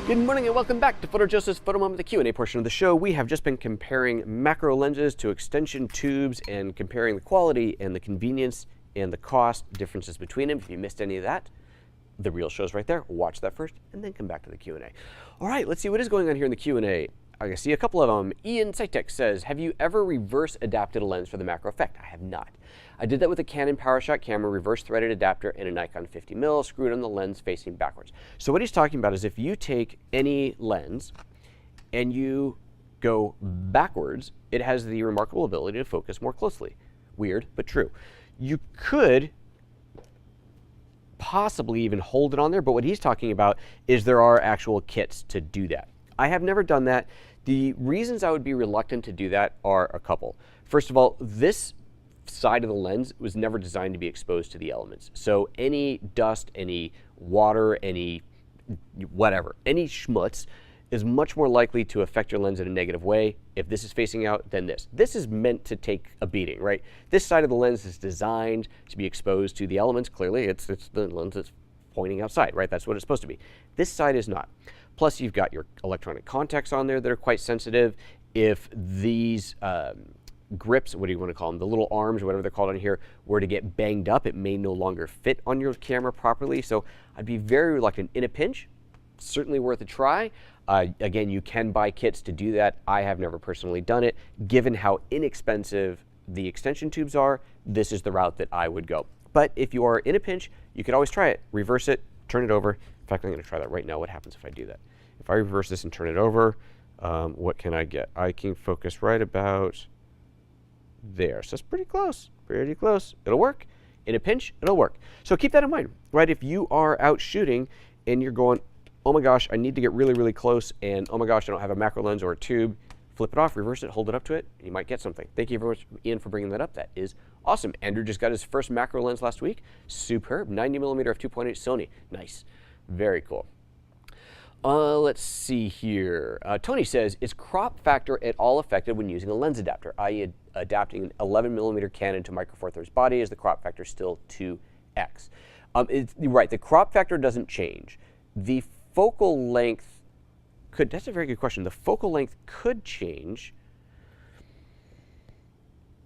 Good morning and welcome back to PhotoJoseph's Photo Moment, the Q&A portion of the show. We have just been comparing macro lenses to extension tubes and comparing the quality and the convenience and the cost differences between them. If you missed any of that, the real show's right there. Watch that first and then come back to the Q&A. All right, let's see what is going on here in the Q&A. I see a couple of them. Ian Sitek says, have you ever reverse adapted a lens for the macro effect? I have not. I did that with a Canon PowerShot camera, reverse threaded adapter, and a Nikon 50mm, screwed on the lens facing backwards. So what he's talking about is if you take any lens and you go backwards, it has the remarkable ability to focus more closely. Weird, but true. You could possibly even hold it on there, but what he's talking about is there are actual kits to do that. I have never done that. The reasons I would be reluctant to do that are a couple. First of all, this side of the lens was never designed to be exposed to the elements. So any dust, any water, any whatever, any schmutz is much more likely to affect your lens in a negative way if this is facing out than this. This is meant to take a beating, right? This side of the lens is designed to be exposed to the elements. Clearly, it's the lens that's pointing outside, right? That's what it's supposed to be. This side is not. Plus, you've got your electronic contacts on there that are quite sensitive. If these grips, what do you want to call them, the little arms or whatever they're called on here, were to get banged up, it may no longer fit on your camera properly. So I'd be very reluctant. In a pinch, certainly worth a try. Again, you can buy kits to do that. I have never personally done it. Given how inexpensive the extension tubes are, this is the route that I would go. But if you are in a pinch, you could always try it. Reverse it, turn it over. In fact, I'm going to try that right now. What happens if I do that? If I reverse this and turn it over, what can I get? I can focus right about there. So it's pretty close, pretty close. It'll work. In a pinch, it'll work. So keep that in mind, right? If you are out shooting and you're going, oh my gosh, I need to get really, really close, and oh my gosh, I don't have a macro lens or a tube, flip it off, reverse it, hold it up to it, and you might get something. Thank you very much, Ian, for bringing that up. That is awesome. Andrew just got his first macro lens last week. Superb. 90mm f2.8 Sony. Nice. Very cool. Let's see here. Tony says, is crop factor at all affected when using a lens adapter, i.e. adapting an 11mm Canon to Micro Four Thirds body? Is the crop factor still 2x? Right, the crop factor doesn't change. The focal length could, that's a very good question. The focal length could change.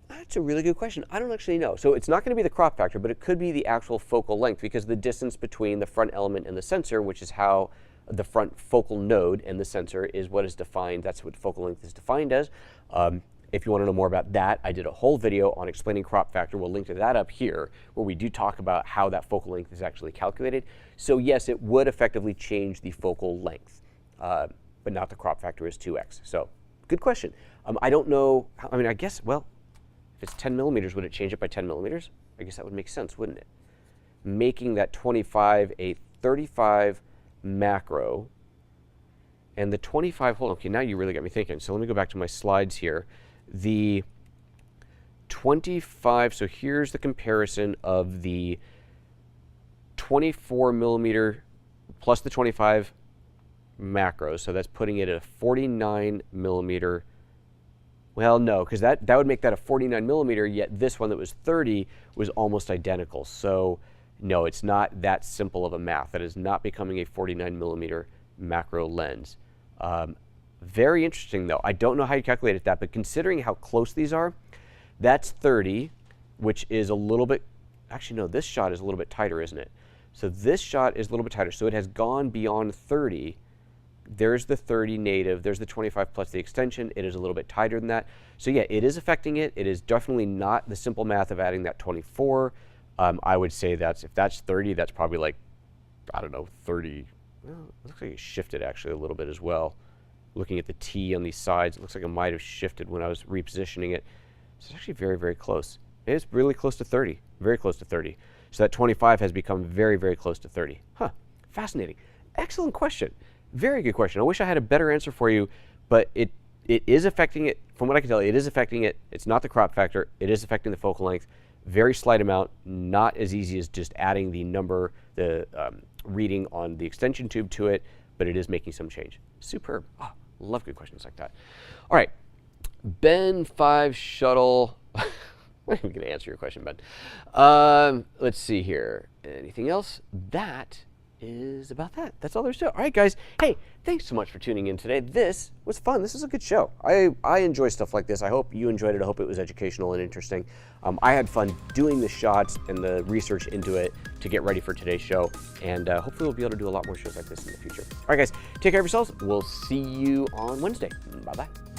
That's a really good question. I don't actually know. So it's not going to be the crop factor, but it could be the actual focal length, because the distance between the front element and the sensor, which is how the front focal node and the sensor is what is defined. That's what focal length is defined as. If you want to know more about that, I did a whole video on explaining crop factor. We'll link to that up here, where we do talk about how that focal length is actually calculated. So yes, it would effectively change the focal length, but not the crop factor is 2x. So good question. I don't know. I mean, I guess, well, if it's 10mm, would it change it by 10mm? I guess that would make sense, wouldn't it? Making that 25 a 35 macro, and the 25, hold on, okay, now you really got me thinking. So let me go back to my slides here. The 25, so here's the comparison of the 24mm plus the 25 macro, so that's putting it at a 49mm. Well, no, because that would make that a 49mm, yet this one that was 30 was almost identical. So no, it's not that simple of a math. That is not becoming a 49mm macro lens. Very interesting, though. I don't know how you calculate it that, but considering how close these are, that's 30, which is a little bit, actually, no, this shot is a little bit tighter, isn't it? So this shot is a little bit tighter. So it has gone beyond 30. There's the 30 native. There's the 25 plus the extension. It is a little bit tighter than that. So yeah, it is affecting it. It is definitely not the simple math of adding that 24. I would say that's, if that's 30, that's probably like, I don't know, 30. Well, it looks like it shifted actually a little bit as well. Looking at the T on these sides, it looks like it might have shifted when I was repositioning it. So it's actually very, very close. It's really close to 30, very close to 30. So that 25 has become very, very close to 30. Huh, fascinating. Excellent question. Very good question. I wish I had a better answer for you, but it is affecting it. From what I can tell, it is affecting it. It's not the crop factor. It is affecting the focal length. Very slight amount, not as easy as just adding the number, the reading on the extension tube to it, but it is making some change. Superb. Oh, love good questions like that. All right, Ben 5 Shuttle. I'm going to answer your question, Ben. Let's see here. Anything else? That is about that. That's all there's to it. All right, guys. Hey, thanks so much for tuning in today. This was fun. This is a good show. I enjoy stuff like this. I hope you enjoyed it. I hope it was educational and interesting. I had fun doing the shots and the research into it to get ready for today's show. And hopefully we'll be able to do a lot more shows like this in the future. All right, guys. Take care of yourselves. We'll see you on Wednesday. Bye-bye.